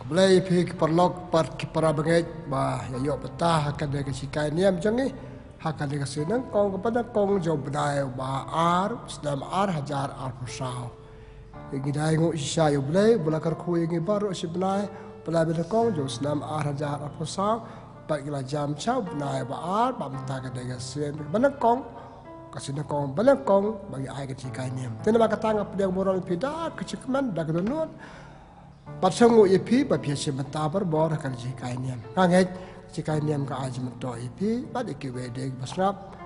Boleh pergi perlok para bengai bah ya yok betah akan dia kesikai ni macam ni akan dia kesenang kong kepada kong jauh bedai bah ar sedam ar hajar ar pusau yang dai nguk sisa yo boleh belakar ku yang baru si benai pelai benda kong jauh sedam ar hajar ar pusau bagi la jam chau benai bah ar bah mentah akan dia kesen benda kong kasih kong benda kong bagi ai kesikai ni tena ba katang apa dia moral pida kecikman dak donut Pasang ipi bagi sebentar berbor kan jika ini. Kangen jika ini am ka ajmento ipi bagi kiwede basrap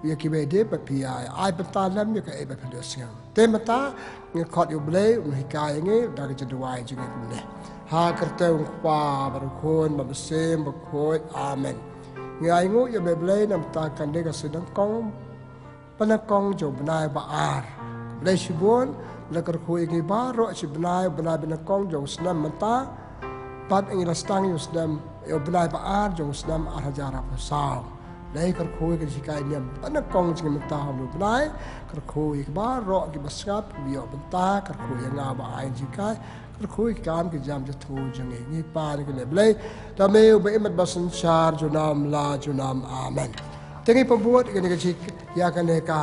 ya kiwede bagi ai bentalam ya ka ai bagi dosnya. Temata ngkot yu blai hikai ngi dari jeduai juga kumne. Ha kerte pa berkon babsem berkoi amen. Ngai ngu ya blai nam ta kan de ka sedang kong panakong jo benai baar. Blai sibun lekar ku ingi baru si benai bina kong jong senam mentah pat ingi rastang yung senam yo benai baar jong senam arhajara pasau lai kar ku ingi sikai niam bina kong jing mentah lu benai kar ku ingi baru ki basngap biyo mentah kar ku ingi ngaba ain jikai kar ku ingi kam ki jam jatu jeng ingi pan ki leblai tameu be imat basan char junam la junam amen tengi pembuat ini kecik ya kan ka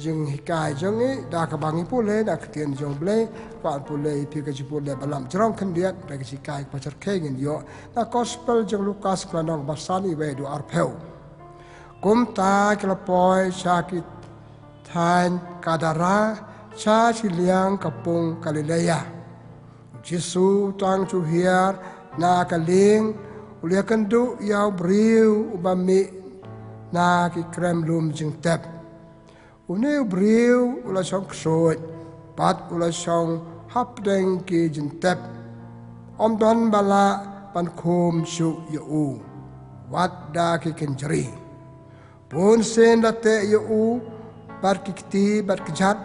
jeng hikai jeng ni dah kebangi pule dah ketian jeng beli kuat pule itu kerja pule balam jerong kendiat dah hikai pacar kengin yo dah gospel jeng Lukas kelanong basani wedu arpeu kumta kelapoi sakit tan kadara cha siliang kapung Galilea Jesu tang cuhiar na kaling ulia kendu yau briu ubami na ki krem lum jeng tep Uneu briu ula song ksot, pat ula song hap deng ki jentep. Om don bala pan kum su yu wat da ki kenjeri. Pun sen da te yu bar ki kti bar kjat,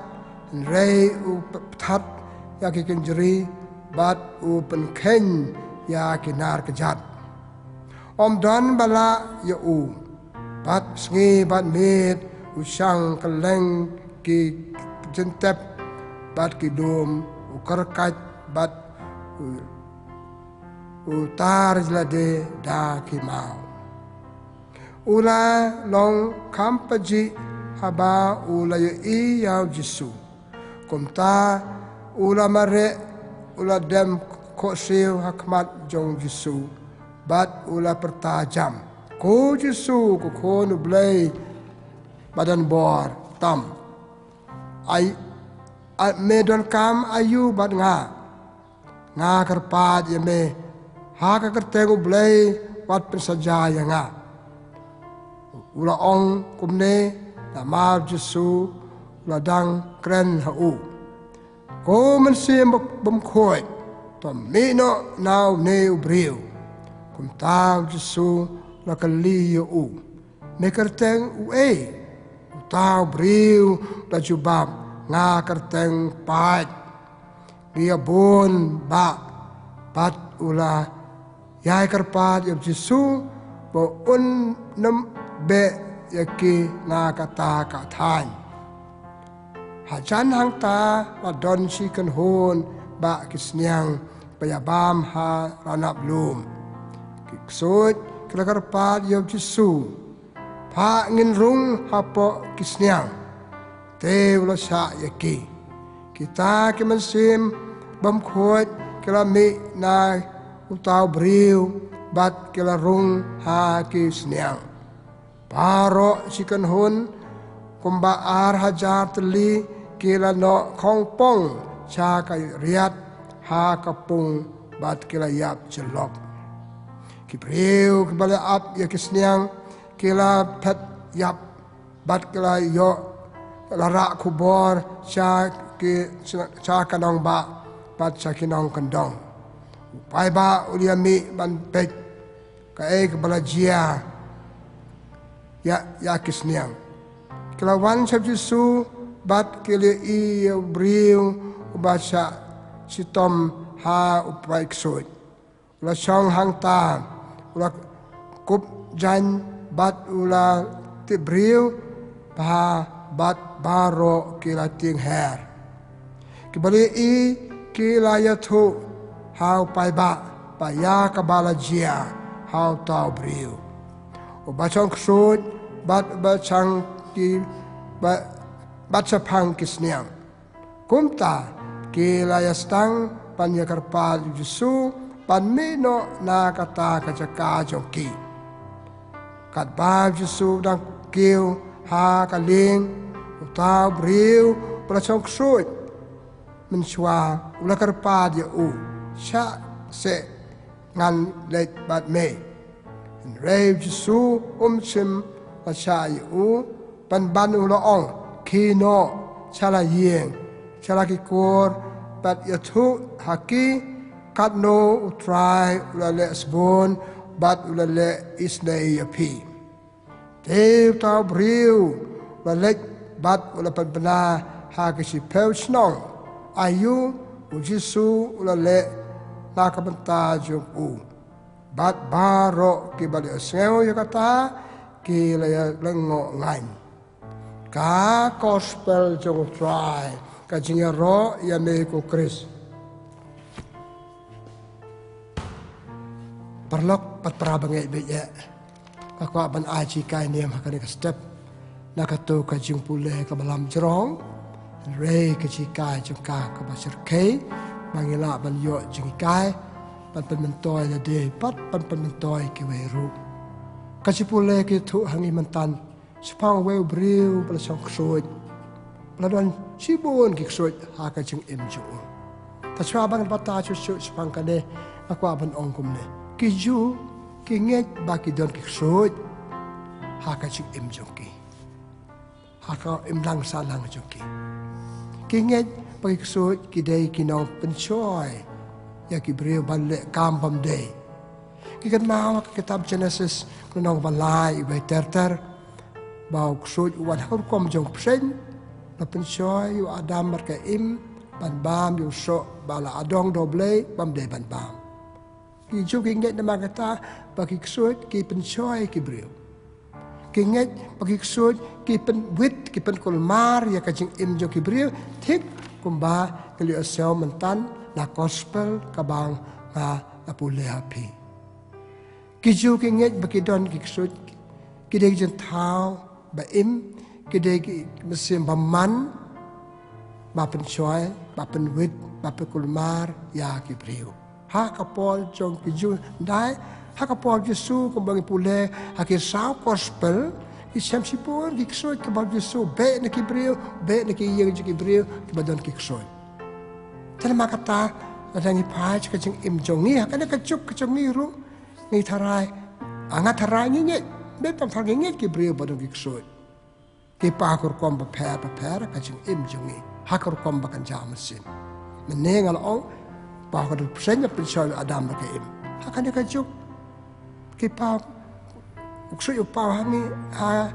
rei u ptat ya ki kenjeri, bat u pen ken ya ki nar kjat. Om don bala yu pat sngi bat mit usang keleng ki jentep bat ki dom ukarkat bat utar jelade da ki mau ula long kampaji haba ula yo i yau Jesu kumta ula mare ula dem ko siu hakmat jong Jesu bat ula pertajam ko Jesu ko kono blai badan bor tam ai medon kam ayu bad nga kerpat ye me ha ka kertego blai wat pensaja ya nga ula ong kumne la ma Jesu la dang kren ha u ko men sim bom khoi to me no now ne briu kum ta Jesu la kali u me kerteng u tau briu da jubab nga kerteng pat dia bon ba pat ula yai kerpat ya Jesu bo un nam be yaki nga kata ka than hajan hang ta la don si kan hon ba kisnyang payabam ha ranap lum kiksut kala kerpat ya Jesu pa ngin rung hapo kisnyang te ulo sa yaki kita kemensim bam khot kala mi na utau briu bat kala rung ha kisnyang paro sikan hun kumba ar hajar teli kila no khongpong cha ka riat ha kapung bat kila yap jelok ki briu kebala ap ya kisnyang kila pet yap bat kila yo larak kubor cha kanong ba bat cha kinong kandong pai ba uliami ban pet ka kebala jia ya kisniang kila wan sa Jesu bat kila i briu ubasa sitom ha upai ksoi ula song hang ta ula kup jan bat ula tibriu pa bat baro kila ting her kibali i kila yathu hau pai ba ya ka bala jia hau tau briu o ba chong ksut ba chang ki ba chapang kisniang kumta ki layastang panyakarpal Yesu panmino na kata kajaka jongki kat ba Yesu dang kiu ha kaling tau briu ba chong ksut mình xóa là cái pa địa u cha sẽ ngăn lệ bát mê rêu Giêsu chim và cha u ban u lo ong khi nó cha là yeng cha là cái cor bát yêu thu haki cắt no utrai ula lệ sbon bát ula lệ isnei api Deo tao briu ula lệ bát ula panpana ha cái si peu snong ayu Yesu ulale nakabanta jong u bat baro ki bali aseo yakata ki laya lengo ngain ka gospel jong try ka jinga ro ya me ko Chris perlok pat prabangai be ya ka ban aji kai niam hakani ka step nakato ka jing pule ka balam jerong Ray kejikai jengka ke pasir kei bangila ban yo jengkai pan mentoi la de pat pan mentoi ke weru kasipule ke thu hangi mantan spang we briu bla song ksoi bla don sibun ki ksoi ha ka jeng em ju ta chwa bang bata chu spang ka de akwa ban ong kum ne ki ju ki nget ba ki don ki ksoi ha ka jeng em ju ki ha ka em lang sa lang ju ki Kinget pagi ksut kidai kinau pencoy ya kibriu balik kampam day kikan mawa kitab Genesis kunong balai ibai ter bau ksut wan hukum jong psen na pencoy yu Adam marka im ban bam yu so bala adong doble bam day ban bam ki ju kinget na magata pagi ksut ki pencoy kibriu Kinget pagi ksut ki pen wit ki pen kolmar ya kajing im jo kibriu thik kumba kali asel mentan na gospel kabang na pule happy kiju kinget bagi don ki ksut ki dei jen thao ba im ki dei mesim baman ba pen choy ba pen wit ba pen kolmar ya kibriu ha kapol jong kiju dai Hakapol Yesu kumbang pule hakir sao gospel isam sipur kiksoi kabal Yesu be na kibriu be na kiyeng kibriu kibadon kiksoi Tala makata adangi paj kajing im jongi hakana kacuk kacungi ru ni tharai anga tharai ni nge be tam thar nge kibriu badon kiksoi ki pakur kom ba pher kajing im jongi hakar kom ba kan jamasin menengal ong pakar psenya pinsoi Adam ba im hakana kacuk Kipa uksui upa hangi ha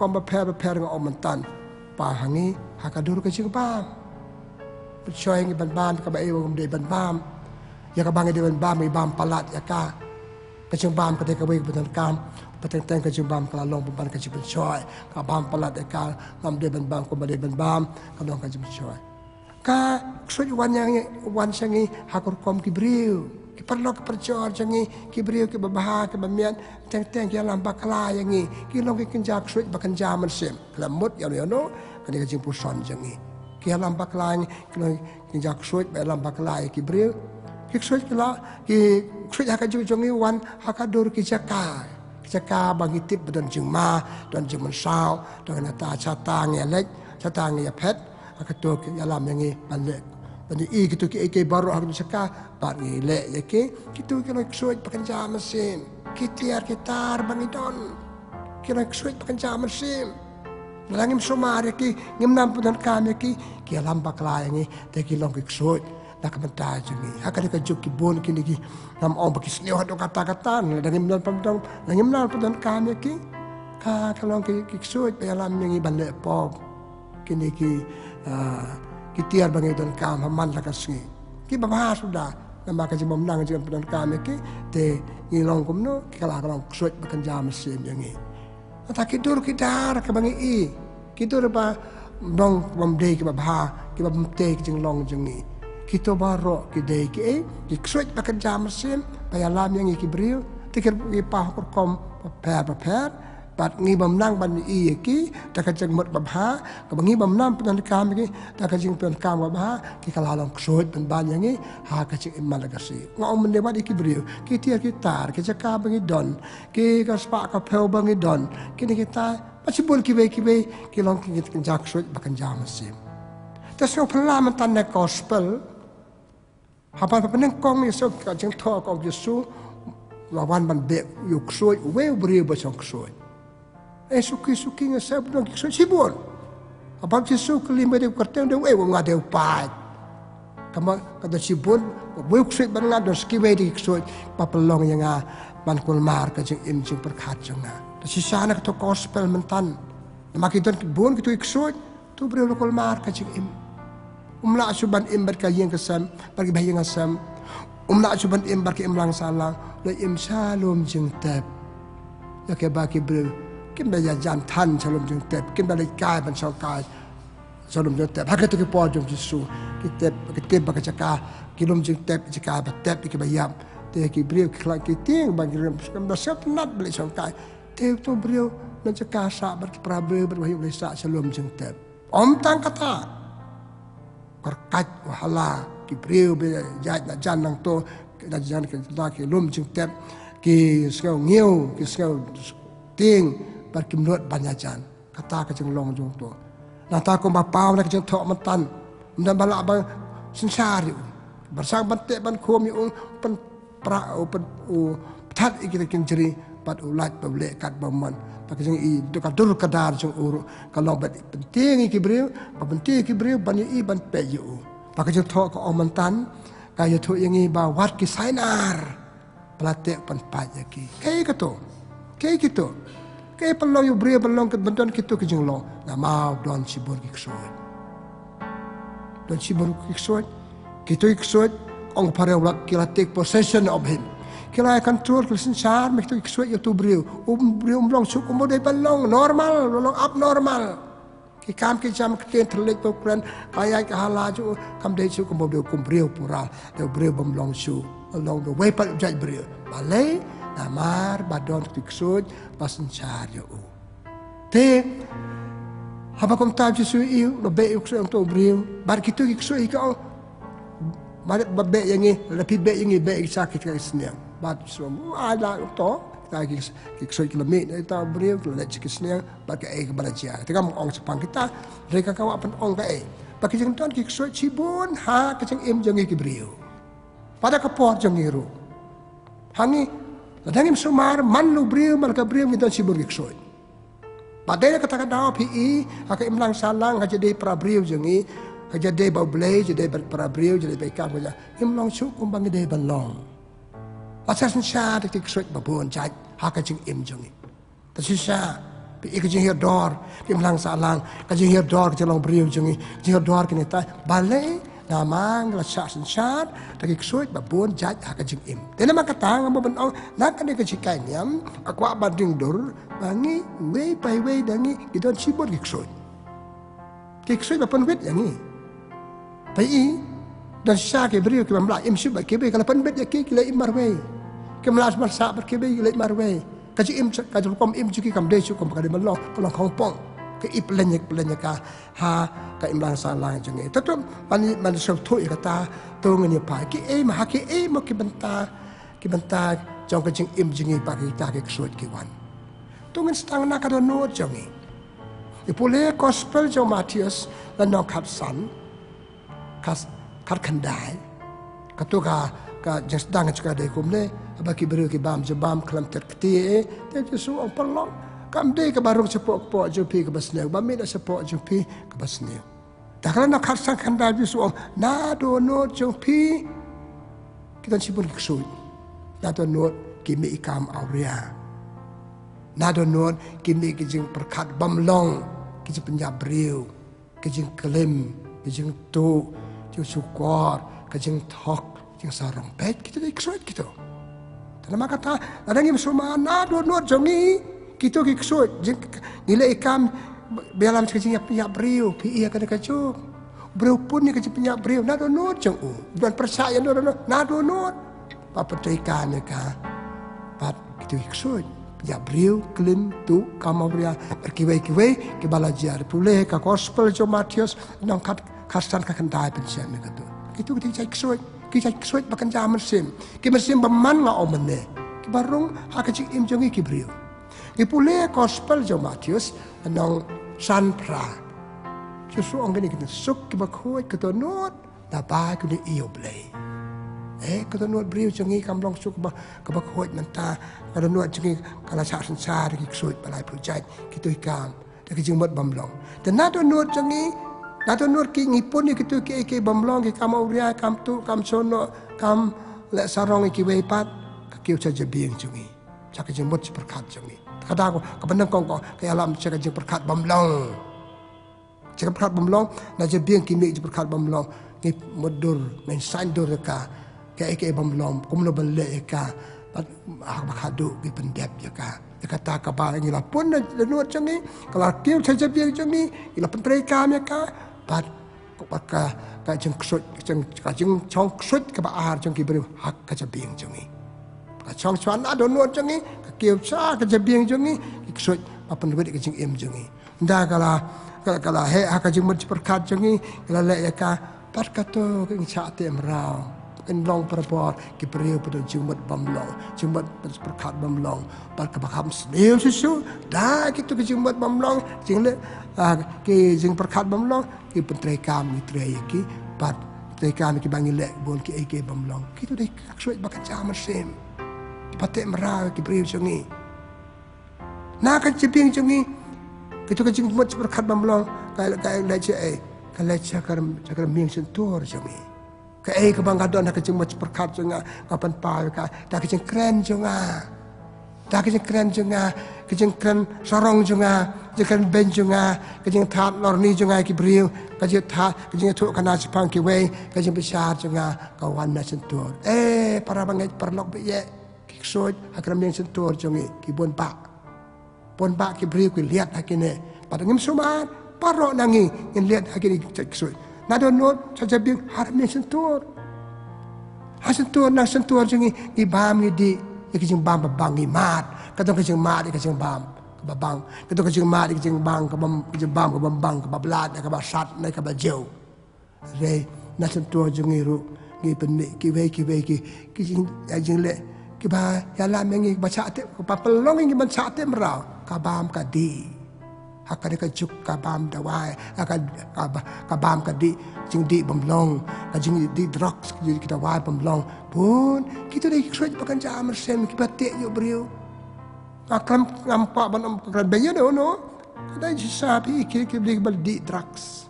komba per nga omantan pa hangi hakadur ka jing bam percaya ngi ban ka ba e wong de ban ya ka bangi de ban bam palat ya ka jing bam ka de ka wei ban kam pateng ka jing bam ka long ban ka jing choy ka bam palat ya ka ngam de ban ko ba de ban ka long ka jing choy ka uksui wan sangi hakur kom kibriu perlu kepercayaan jangi kibriu ke babah ke bamian teng ki alam bakla yangi ki long ki kenjak suit bakan jaman sem kelamut ya no kan ka jing puson jangi ki alam bakla ki long kenjak suit ba alam bakla kibriu ki suit kala ki suit ha ka jangi wan ha ka dur ki jaka bagi tip dan jing ma dan jing sao dan ta chata ngelek chata nge pet ha ka tu ki alam yangi balek Bani gitu ki baru aku seka bagi le ya gitu kalau suit pakai jam mesin kitar bani don kira suit pakai jam mesin langim somar ki ngim nam punan kami ki alam bakla yangi te ki long ki suit nak mentaj ni hakani ka juk ki bon ki nam om baki sneo do kata ngim nam punan kami ki ka kalong ki suit pe alam yangi balle pop kini ki Kitiar bangai don kam haman lakas ki babah sudah nama kaji memnang jam don kam ki te ngilong kumno kala suit bakan jam mesin yangi ata kidur kidar ka bangai kidur ba dong bom de ki babah ki bam te ki jing long jangi kita baru kita ikut bekerja mesin bayalam yang ikibril tikir ipah kurkom per bat ngi bamnang ban iki ta ka jeng mot babha ka bangi bamnam pen kam ki ta ka jeng pen kam babha ki kala long ksot pen ban yang i ha ka jeng malagasi ngom men de bat ikibril ki tia ki tar ki jaka bangi don ki ka spa ka pel bangi don ki ni kita masibul ki be ki long ki jak ksot bakan jam mesin ta so pelaman tan gospel apa peneng kong Yesus ka jeng tho kong Yesus lawan ban be yuk soi we bri ba song soi suki nga sa bang kisoi sibon apa Yesus kelima de kerteng de we ngade upai kama kada sibon we ksoi ban ngado skiwe de kisoi papelong yang ban kulmar ka jeng im jeng perkhat jeng na ta sisana ka to gospel mentan makidon bon kitu kisoi tu bri lo kulmar ka jeng im umla suban im ber ka yeng kesam bagi bayang asam umla suban im ber ka im lang salang le im shalom jeng tab ya ke ba ki bri kim da ya jan tan shalom jeng tab kim da le kai ban shau kai shalom jeng tab ha ka to ki po jeng Yesus ki tab ba ka chaka ki lom jeng tab chaka ba tab ki ba yam te ki bri ki kla ki ting ban rem kam da sat nat bli shau kai te to bri na chaka sa ber pra ber ber le sa shalom jeng tab om tang kata karkat wahala ki bri be ja jan nang to da jan ki da ki lom jeng tab ki skau ngiu ki skau ting bar kim lot banyajan kata ka jeng long jong to na ta ko ba pau na jeng thok matan ndan bala ba sinsar yu bersang bante ban khom yu pen pra pen that ikita king jeri pat ulat pable kat baman pa jeng i do ka dur kadar jeng uru kalau bat penting iki breu pa penting iki breu ban i ban pe yu pa jeng thok ko mantan ka yu thu yang i ba wat ki sainar pelate pan pa ki kai ka to kai kito kai pelong yu bria pelong ke benton kito ke jeng lo na mau don sibur ki ksoi don sibur ki ksoi kito ksoi ong pare ulat kila take possession of him kila control kila sar mek to ksoi yu tu bria long su ko mode pelong normal long abnormal ki kam ki jam ke terlek to kran kaya ka hala ju kam de su ko mode kum bria pural de bria bom long su along the way pal jaj bria balai amar badon tiksud pasen charyo te haba kom tab Yesus iu no be ukso ang to brio bar kitu ikso ikaw bar be yangi lapi be yangi be sakit ka isnya bat so ala to ta ikso kilami na ta brio la chikisnya ba ka e balaja te kam ong sapang kita reka ka wapan ong ka e baki jeng ton ikso chibon ha ka jeng im jeng ki brio pada ka por jeng iru hangi ladangim sumar manlu brio malka brio ngitan sibur kiksoi padaya kata daw pi aka imlang salang ha jadi pra brio jengi ha jadi ba blay jadi pra brio jadi ba kam ga imlang su kumbang de balong asasan sha de kiksoi ba bon jaj ha ka jing im jengi ta sisa pi ik jing hier dor imlang salang ka jing hier dor ka long brio jengi jing dor kini ta balai namang la sa sensar taki ksoi ba bon jaj ha ka jing im tena makatang mo ban ong nak ka chikai niam akwa ba ding dor bangi we pai we dangi gidon sibot kiksoi ba pon wet yangi pai i dan sa ke brio ke mamla im sib ke be kala pon wet ya ke la im marwe ke mlas mar sa ber ke be la marwe ka ji im ka kom im juki kam de chu kom ka de malo ko long khong pong ke iplenye ka ha ka imlang salang jengi tatum man so thoi ka ta to ngani pa ki e ma ki e mo ki banta jong ka jing im jengi pa ki ta ke ksot ki wan to ngin stang na ka do no jengi ipole gospel jo Matius la no khat san kas khat khandai ka to ka just dang ka de kumle ba ki bru ki bam je bam klam ter kti te su on palong kam de ka barong sepok po jupi ka basne ba mi na sepok jupi ka basne takala na kharsan khanda bi su na do no jupi kita sibun ksu na do no ki mi kam auria na do no ki mi ki jing perkhat bam long ki jing penyap briu ki jing kelim ki jing tu ki sukor ki jing thok ki sarong pet kita de ksu kita tanama kata ada ngi suma na do no jongi kita kiksut nilai ikam belam sekejap ya brio pi ia kada kacuk beliau pun ni kerja punya beliau nak donor jeng dan percaya donor nak donor pak percayaan ni ka pat itu iksud ya beliau kelin tu kamu beliau berkiwai-kiwai ke balajar pulih ke gospel jo Matius nang kastan ka kendai pensiun ni katu itu kita iksud bahkan jam mesin beman nga omene ke barung ha ke im jongi ke beliau ke pulih gospel jo Matius nang sanpra justru orang ni kita suk ke bakoi ke donor da ba ke iyo blai kata nuat beriu cengi kamlong suk ke bakoi menta kada nuat cengi kala sak sensar ki ksut balai projek kitu ikam da ki jingmot bamlong dan nado nuat cengi nado nuat ki ngipun ni kitu ki bamlong ki kam auria kam tu kam sono kam le sarong ki weipat ka kiu saja bieng cengi sak jingmot seperkat cengi kada ko kebenang kong ko ke alam sak jing perkat bamlong sak perkat bamlong na je bieng ki mi perkat bamlong ni modur men sandur ka ke bamlom kumno belle ka pat bakadu bi pendep ya ka kata ka ba ngi la pun na nuat changi kala kiu saja biang changi ila pentrei ka me ka pat ka jeng ksut jeng chong ksut ka ba ar jeng ki beri hak ka biang changi ka chong chuan ado nuat changi ka kiu cha ka biang changi ksut pa penwet ka jeng em changi nda kala he hak ka jeng mut perkat changi kala le ya ka pat ka to ka cha te mrao long perbuat kiberiu pada jumat bamlong jumat berkat bamlong bar kabakam sneil susu dah gitu ke jumat bamlong jingle ke jing perkat bamlong ki pentrekam ni treyeki pat trekam ki bangile bon ki eke bamlong gitu deh kaksuit bakat jaman sem patek merah kiberiu jongi na kan ceping jongi gitu ke jumat berkat bamlong kai leche kai leche kar ming sentur jongi ke banggadon nak kecing macam perkat jonga kapan pa ka tak kecing keren jonga tak kecing keren jonga kecing keren sarong jonga kecing ben jonga kecing that lorni jonga ki briu kecing that kecing tu kana sepang ki we kecing besar jonga kawan na sentur para bangai perlok be ye ki soj akram yang sentur jongi ki bon pa ki briu ki lihat hakine pada ngim sumar parok nangi in lihat hakine ki soj nado not saja biang harmi sentur. Sentur nak sentur jengi di bam di ikijing bam babang mat. Katong kijing mat ikijing bam babang. Katong kijing mat ikijing bang kijing bam bang bablat ka basat na ka bajau. Re na sentur jengi ru ngi penni ki we ki kijing ajing le ki ba ya la mengi baca te pa pelong ngi baca te merau ka bam ka di akan juk kabam dawai akan kabam kadi jing di bamlong jing di drugs kita wai bamlong pun kita dah ikut pakai jam sen kita tek yo beriu akram nampak banam kan banyak no ada sapi kita beli di drugs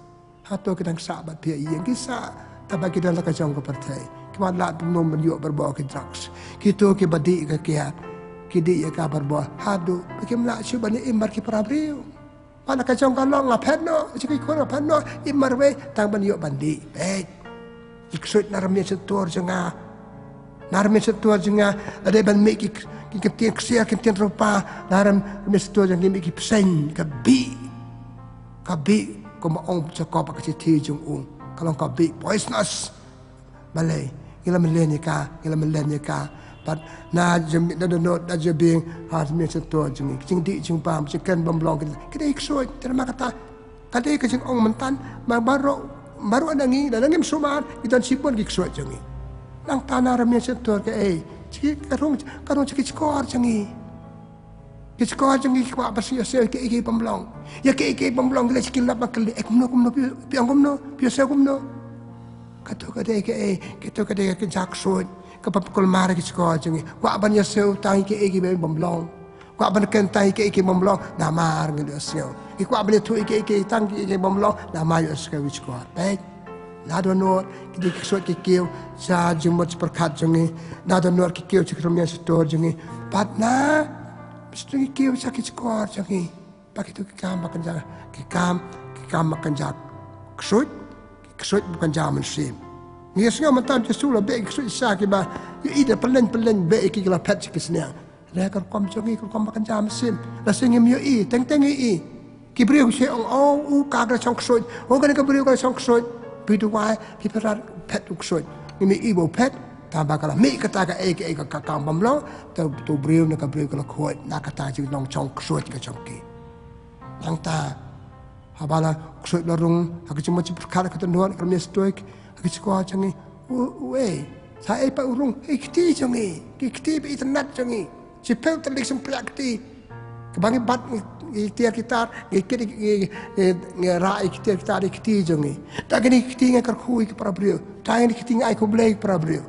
atau kita sahabat pia yang kisah tapi kita nak kacau ke partai kita lat belum menjuk berbawa ke drugs kita ke badi ke kiat kidi ya kabar bawa hadu bagaimana cuba ni imbar ki parabriu Anak kacang kalong ngapen no, jika ikut ngapen no, imarwe tang banyo bandi. Iksud narmi setuar jenga, ada ban meki kitian ksia kitian rupa, narmi setuar jenga meki pesen kabi kuma ong cakap pakai ti jung kalau kabi poisonous, balai, ila melenya ka. Pat na jemi na donot na jebing has mi setua jengi jing di jing pam chicken bamblong kita iksoi terima kata kade ke jing ong mentan baru anangi dan angim suman kita sipon iksoi jengi nang tanah remi setua ke ciki karung ciki skor jengi skor jengi kwa basi asel ke bamblong ya ke bamblong gila ciki lap makli kumno piasa kumno kato kade ke jaksoi kapapukul mara ki sekolah jengi wa ban ya seu tai ke egi be bomblong wa ban ken tai ke egi bomblong na mar ngi seu ki wa ban tu ke tang ke egi bomblong na ma yo sekolah sekolah baik na do no ki ki so ki kiu sa jumot perkat jengi na do no ki kiu cikrom ya stor jengi pat na stu ki kiu sa ki sekolah jengi pak itu ki kam makan jak ksut bukan jaman sim Ni semua mentam je sulah baik ksut sa ki ba ya ida pelen baik ki la pat ki snya la kan kom jongi kom makan jam sim la singim yo teng ki beriu se ka ga chong ksut kan ka beriu ka chong ksut Piduai, piperat pet uksud. Ini ibu pet, tambah kalau mi kata ke kakang bamlong, tu beriu nak beriu kalau kuat, nak kata je nong chong ksud ke chongki. Nang ta, habala ksud larung, aku cuma perkara ketentuan kalau ni stoik, aku sekolah canggih, weh, saya pak urung, ikti canggih, ikti internet canggih, cepel telik sempriak ti, kebangi bat ikhtiar kita, ngerai ikhtiar kita ada ikhtiar jangi. Tak kena ikhtiar ngakar kui ke para beliau. Tak kena ikhtiar ngakar boleh para beliau.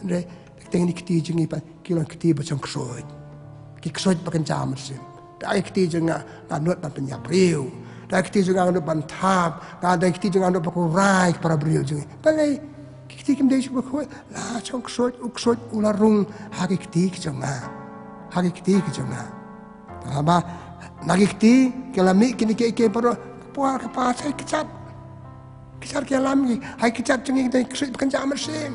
Andre, tak kena ikhtiar jangi pa kilang ikhtiar macam kesuat. Kesuat pakai jam mesin. Tak ikhtiar jangan nganut pan penyap beliau. Tak ikhtiar jangan nganut pan tab. Tak ikhtiar jangan nganut pakurai para beliau jangi. Balai ikhtiar kim dia cuba kuat. Lah macam kesuat ularung hak ikhtiar jangan. Hak ikhtiar jangan. Apa? Nagikti kelami kini ke paro puar ke pas hai kicat kelami hai kicat cengi kita kesut bukan jam mesin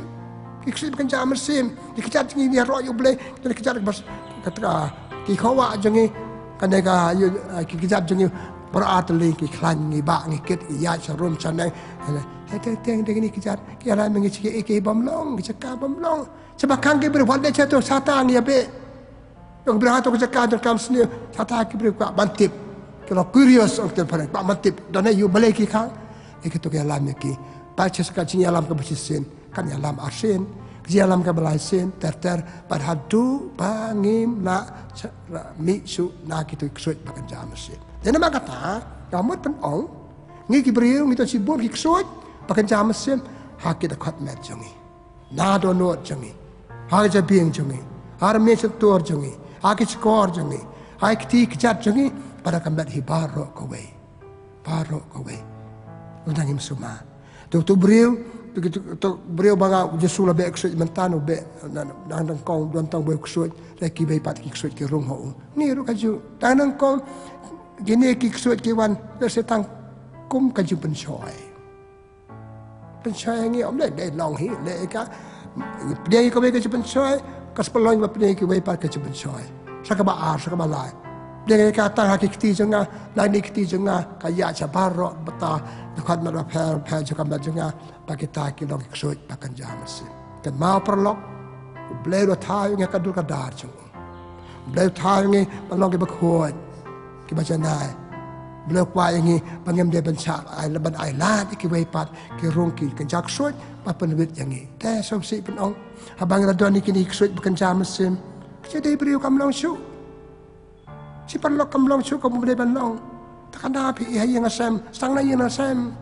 kesut bukan jam mesin kicat cengi dia royo boleh kita kicat bas kata ki khawa cengi kanega kicat cengi beratli ki klan ni ba ni kit ya sarum sanai teng ni kicat kelami ngi ke bamlong cakap bamlong sebab kang ke berbuat dia tu satan ya be yang berhati kerja kader kam sendiri, kata aku beri kuat bantip. Kalau curious orang terpaling, kuat bantip. Dan you balik kang, itu ke alam ki. Baca sekali alam kebersihin, kan alam arsin, alam kebersihin, ter berhadu bangim nak miksu nak itu kesut pakai jam mesin. Dan nama kata, kamu penong, ni kiberiu, kita sibuk kesut pakai jam mesin, hak kita kuat met jangi, nado not jangi, hak jabing jangi, har mesin tur jangi. Aki skor jangi, aki ti kecat jangi, pada kambat hi barok kawe, undang im suma. Tu beriu banga jesu la be ksut mentano be nang kong don tang be ksut, leki be pat ki ksut ki rung ho. Ni ru kaju, nang kong gini ki ksut ki wan, setang kum kaju pencoy. Pencoy ni om le long hi le ka, dia ko be kaju pencoy. Kas pelong ba pne ki wei par ka chibun choy saka ba ar saka ba lai de ka ta ha ki ti janga lai ni ki ti janga ka ya cha baro bata de khat ma pa cha kam janga pa ki ta ki long ki soi pa kan jam se kan ma perlok ble ro tha nga ka dur ka dar chung ble tha ngi pa long ki ba khoi ki ba cha nai ble kwa ngi pa ngem de ban cha ai la ban ai la ki wei pat ki rong ki kan jak soi pa pen wit yang ngi te som si pen ong habang radon ni kini ksut bukan jam mesin. Jadi beriu kamlong su. Si perlok kamlong su kamu boleh bandong. Takkan dah api yang asam, stang na yang asam.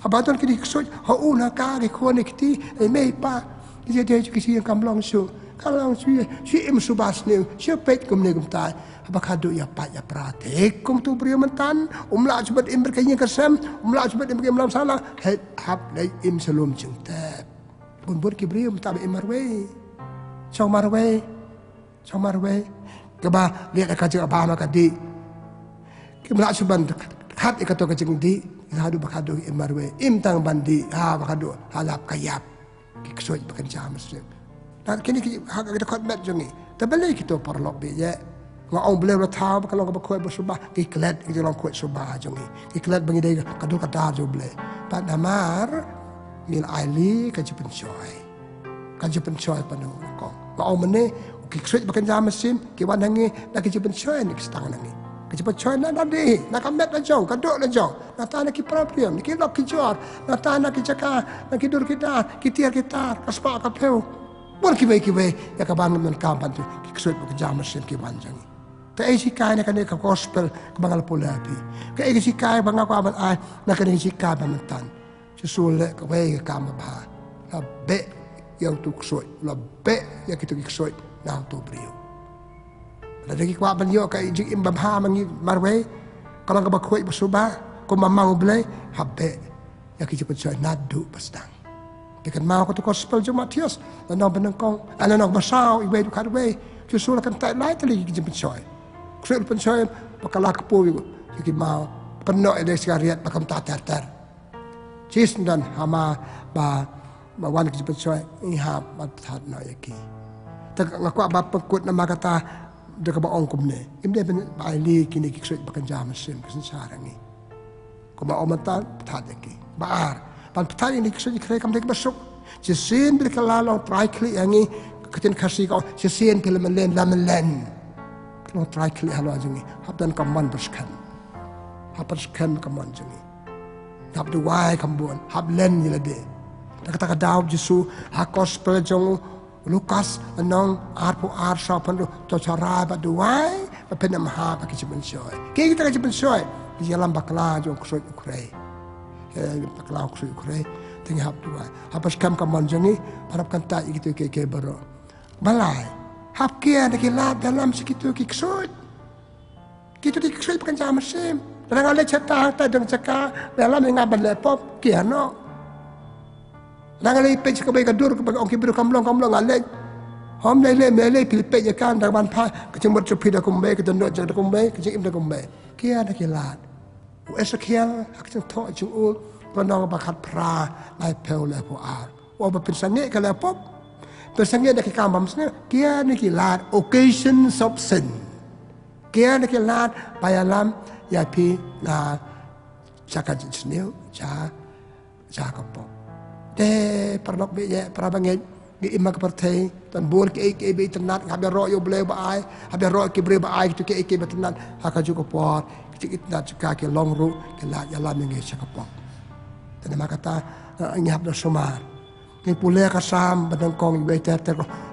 Habadon kini ksut, hauna kari kuan ikti, mei pa. Jadi kisi yang kamlong su. Kamlong su si im subas ni, si pet kum ni kum tai. Habakadu ya pat ya pratik kum tu beriu mentan. Umla cubat im berkayang kasam, umla cubat im berkayang salah. Hab lai im selum cengtep. Bun ki beriu tak marwe. Chong marwe. Keba lihat ka jeng apa maka di. Kemla suban khat ikato ka jeng di. Hadu bakadu marwe. Im tang bandi ha bakadu halap kayap. Ki ksoi bakan jam sem. Dan kini hak kita khat met jengi. Tabale kita parlok be ye. Ngau boleh ratau kalau ka bakoi bersubah ki klet ki long kuat subah jengi. Ki klet bangi dai kadu kata jo boleh. Padamar mil aili kajipen choy panu ko ngau mene ki ksut bakan jam mesin ki wan hangi nak kajipen choy ni stang nangi kajipen choy na dadi nak kamet la jong kaduk la jong na ta nak ki problem ki lok ki jor na ta nak ki jaka nak ki dur kita ki tiar kita kaspa ka peu bon ki be ya ka ban men kam pan tu ki ksut bakan jam mesin ki wan jangi ta ai si kai na kan ka gospel ka bangal pulapi ka ai si kai banga ko aban ai na kan si kai ban tan sulle ka wei ka ma ba la be yang tu ksoi la be ya kitu ksoi na tu brio la de ki kwa ban yo ka ji im bam ha mangi marwe kalau ka ba khoi basuba ko mamang ble habe ya ki cepet na du pastang dekan mau ko tu gospel jo Matius la no ban kong ala no basau i we du ka we ki sulle kan tai lai tali ki cepet ksoi pen choi pakala ka pu ki mau penuh de sekariat pakam ta ter Cis dan hama ba wan ki cepet iha ba that na yaki. Tak ngaku ba pekut nama kata de ka ba ongkum ne. Imde ben ba li kini ki ksut bakan jam sim kesan sarangi. Ko ba omata that yaki. Ba pan petani ni kisut ikre kam dek besuk jesin bil kala long try kli yangi ketin khasi ko jesin bil melen lamelen long try kli halo ajungi habdan kaman berskan haperskan kaman jungi hab duai kambon hab len yilade kata daw Jesu ha gospel jong Lukas anong arpo arsa pandu to cara ba duai ba penam ha ba kichibun soy ke kita kichibun soy di jalan bakla jong kusoi ukrai bakla kusoi ukrai teng hab duai hapas kam kaman jongi harap kanta gitu ke baro balai hab kia de kilat dalam sekitu kiksoi kitu kiksoi bukan jam sim dalam ale ceta ta dong ceka dalam ngabal lepop kia no Nangalay page ka bay kadur kapag ang kibiro kamlong alay. Hom lele mele pilipay yakan daman pa kacimot chupida kumbay kadando jang kumbay kacim da kumbay. Kaya nakilat. Ezekiel akcang to jung ul panong bakat pra lai pel le po ar. O ba pinsangi ka le pop. Pinsangi da kikambam sne kaya nakilat occasions of sin. Kaya nakilat bayalam yapi na jaka jinsnil ja kapop. Te parlok be ya parabangit gi imag partay tan bol ke be tanat habi ro yo ble ba ai habi ro ke bre ba ai to ke betanat hakaju ko por ki itna chuka ke long ru ke la ya la nge chakapok tan makata nyap do somar ni pule ka sam badang kong be ter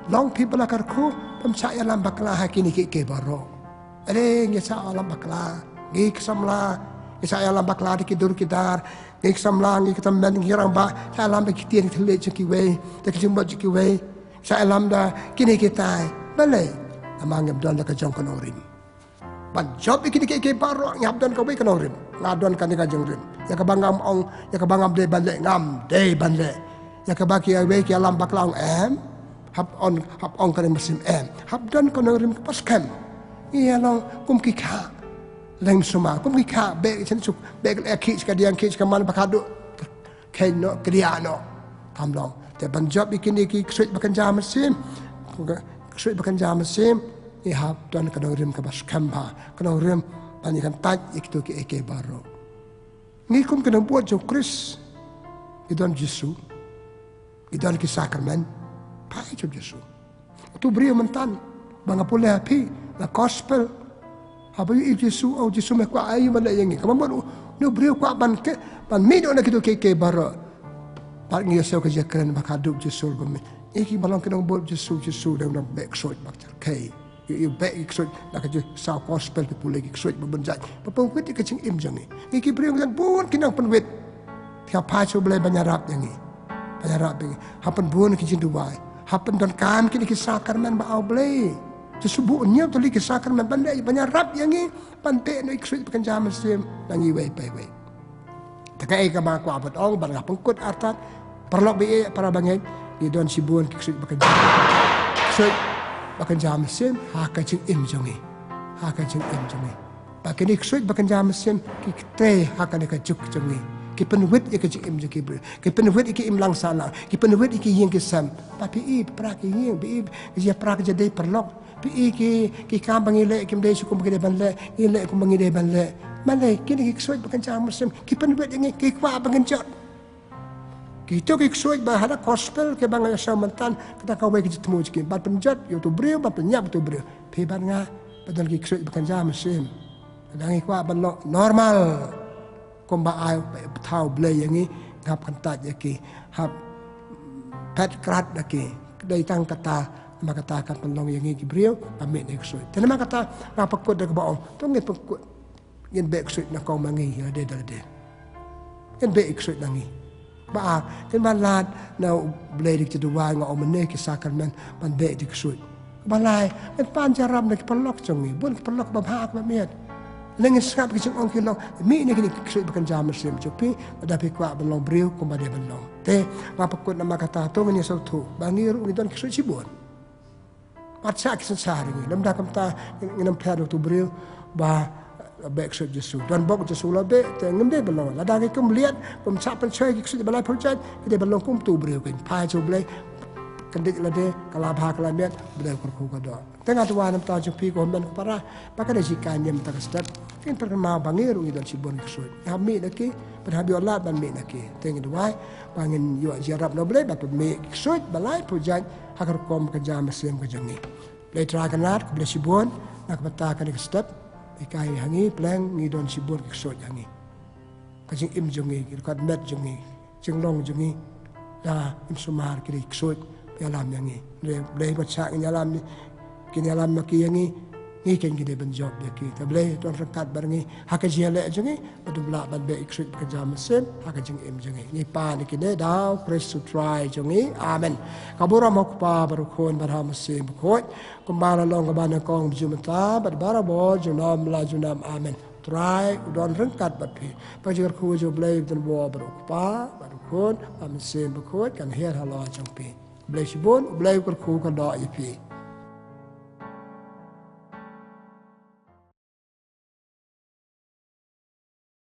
long people akar ku pam sa ya lam bakla hakini ke baro ere nge sa alam bakla gi samla isa ya lam bakla ki dur ki dar Nik samlang kita men ngirang ba sa alam ba kitien thle chiki we te kijumba chiki we sa alam da kini kita bale amang abdon da ka jong kanorin ban job ikini ke baro ngabdon ka we kanorin ngadon kan ka jong rin ya ka bangam ong ya ka bangam de bale ngam de bale ya ka baki we ki alam baklang hab on kan mesim habdon kanorin pas kan iya long kum ki kha Leng semua, pun kita beg macam tu, beg kich kadian kich kaman bakado, keno kriano, kamlong. Tapi job bikin iki kesuit bakan jam mesin, kesuit bakan jam mesin, ihap tuan kena rim kabas kampa, kena rim panikan taj itu ke eke baru. Ni kum kena buat jo Kris, idon Yesus, idon kisakramen, pai jo Yesus. Tu beri mentan, bangga pula api, la gospel. Apa yu Yesus au Yesus me kwa ayu bala yangi kamam baru no brio kwa ban mi do na kitu ke baro par ngi so ka jakran bakaduk Yesus gomme iki balong kedong bol Yesus dang back shot bakter kai yu back shot na ka sa gospel pe pulegi shot bebenjat papong kwit ke cing im jangi iki brio ngan bun kinang penwit tia pa cho blai banyarap yangi banyarap yangi hapan bun ki jindu bai hapan don kam kini ki sakarman ba au blai Sesubuhnya tuli kisahkan membandai banyak rap yang ini pantai no iksuit pekan jam mesin nangi way by way. Takai ka mga kuabot ong barang pengkut artat perlok be para bangay di don sibuan iksuit pekan jam. Iksuit pekan jam mesin haka cing im jongi. Haka cing im jongi. Pakai iksuit pekan jam mesin kikte haka neka juk jongi. Ki penwit ik cing im jongi ber. Ki penwit ik im lang sana. Ki penwit ik yeng kisam. Tapi i prak yeng be i prak jadi perlok. Pi ki kam bangile kim de sukum bangile banle ile kum bangile banle male kini ki suit bukan jam mesin ki penwet yang ki kwa bangenjot kita ki suit bah ada gospel ke bang sa mentan kita kau bagi ketemu jikin bat penjot yo tu brio bat penyap tu brio pi ban nga padal ki suit bukan jam mesin dang ki kwa ban normal kum ba ai thau ble yang ni ngap kan tat ki hab pat krat ki dai tang kata makatakan pendong yang ini beliau pamit ni kesuit. Tapi makata ngapakut dah kebaong. Tu ngit pekut yang baik kesuit nak kau mangi ada dah. Yang baik kesuit nangi. Ba kan balad na boleh dikjedua ngau meneh kisahkan man pan baik di kesuit. Balai kan panjaram nak pelok jongi. Bun pelok babak bamiat. Lengis skap kicing ong kilong. Mi ni kini kesuit bukan jam muslim cupi ada pikwa belong beliau kumbade belong. Te ngapakut nama kata tu ngini sautu. Bangiru ngidon kesuit sibun. Patsa kisan sehari ni, lemdah kamta nginam padu tu beriu bah baik sud Yesus dan bok Yesus lah baik, tengem dia belong. Ada kita melihat pemcapan saya kita balai projek kita belong kum tu beriu kan, pai tu balai กันดิละเดกลาภากลาเมียนเดินคนคู่ก็ดอแต่งานตัวน้ำตาจุพีก็มันpara pakai dari sikan yang tak sedap kan terkenal bangir itu dan sibun kesud kami lagi berhabis Allah dan mi lagi tengok dua bangin yuk jarab no boleh dapat mi kesud balai pujan hakar kom kerja mesin kerja ni boleh terakanat boleh sibun nak betakan di sedap ikai hangi peleng ni don sibun kesud hangi kajing im jungi dekat met jungi jenglong jungi dah im sumar kiri kesud alam yang ni boleh baca ni alam ni kini alam maki yang ni kan kita benjok dia kita boleh tuan rekat barengi hak jele jengi betul belak badbe iksud kerja mesin hak jeng im jengi ni pa ni kini dau press to try jengi amen kabura mak pa berukun berham mesin berkut kembali long ke bana kong jumata berbara bo junam la junam amen try udon rengkat badpi pajar ku jo boleh dan bo berukpa berukun mesin berkut kan her halau jengpi boleh sibun boleh berku kan doa ipi